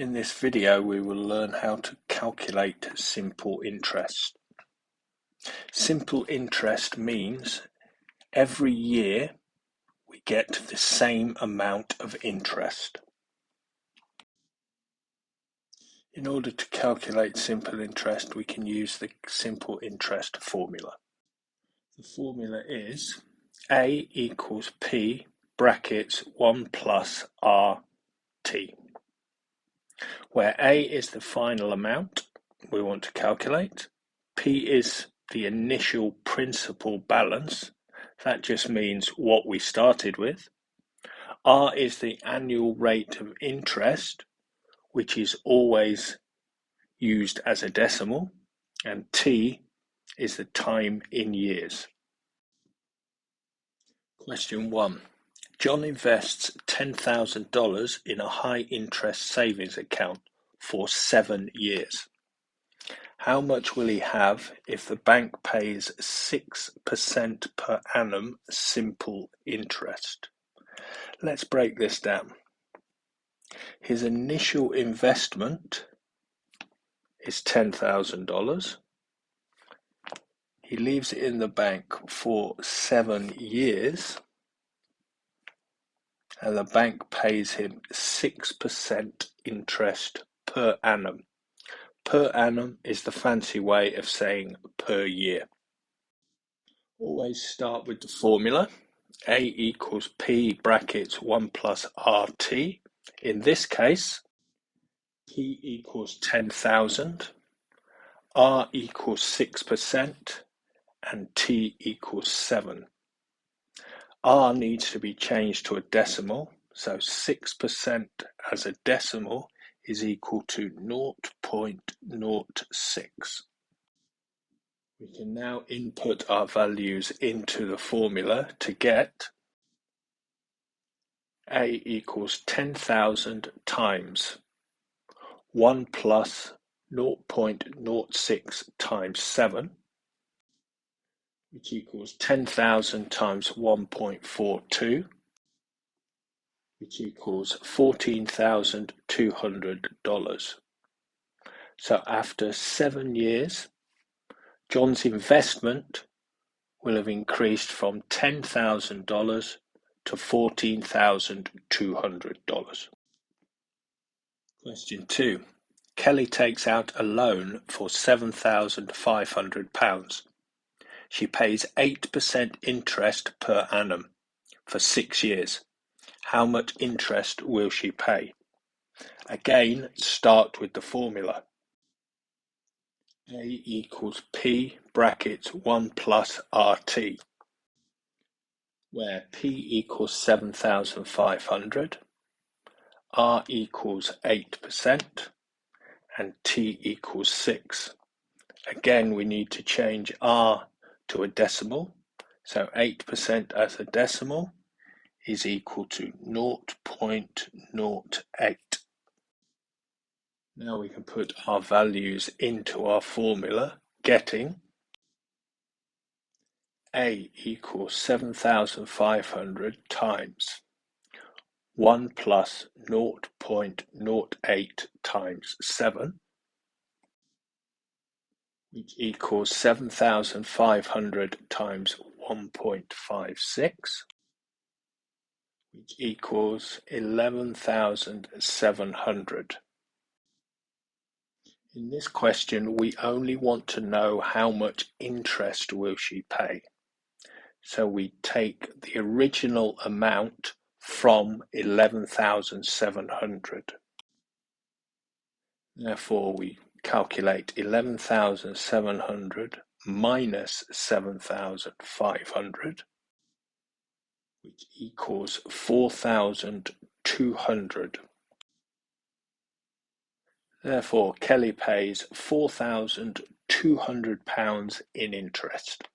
In this video we will learn how to calculate simple interest. Simple interest means every year we get the same amount of interest. In order to calculate simple interest we can use the simple interest formula. The formula is A equals P brackets 1 plus RT. Where A is the final amount we want to calculate, P is the initial principal balance, that just means what we started with, R is the annual rate of interest, which is always used as a decimal, and T is the time in years. Question 1. John invests $10,000 in a high-interest savings account for 7 years. How much will he have if the bank pays 6% per annum simple interest? Let's break this down. His initial investment is $10,000. He leaves it in the bank for 7 years. And the bank pays him 6% interest per annum. Per annum is the fancy way of saying per year. Always start with the formula. A equals P brackets 1 plus RT. In this case, P equals 10,000, R equals 6%, and T equals 7. R needs to be changed to a decimal, so 6% as a decimal is equal to 0.06. We can now input our values into the formula to get A equals 10,000 times 1 plus 0.06 times 7, which equals 10,000 times 1.42, which equals $14,200. So after 7 years, John's investment will have increased from $10,000 to $14,200. Question 2. Kelly takes out a loan for £7,500. She pays 8% interest per annum for 6 years. How much interest will she pay? Again, start with the formula. A equals P brackets 1 plus RT, where P equals 7,500, R equals 8%, and T equals 6. Again, we need to change R to a decimal, so 8% as a decimal is equal to 0.08. Now we can put our values into our formula, getting A equals 7,500 times 1 plus 0.08 times 7, which equals 7,500 times 1.56, which equals 11,700. In this question, we only want to know how much interest will she pay. So we take the original amount from 11,700. Therefore, we calculate 11,700 minus 7,500, which equals 4,200. Therefore, Kelly pays £4,200 in interest.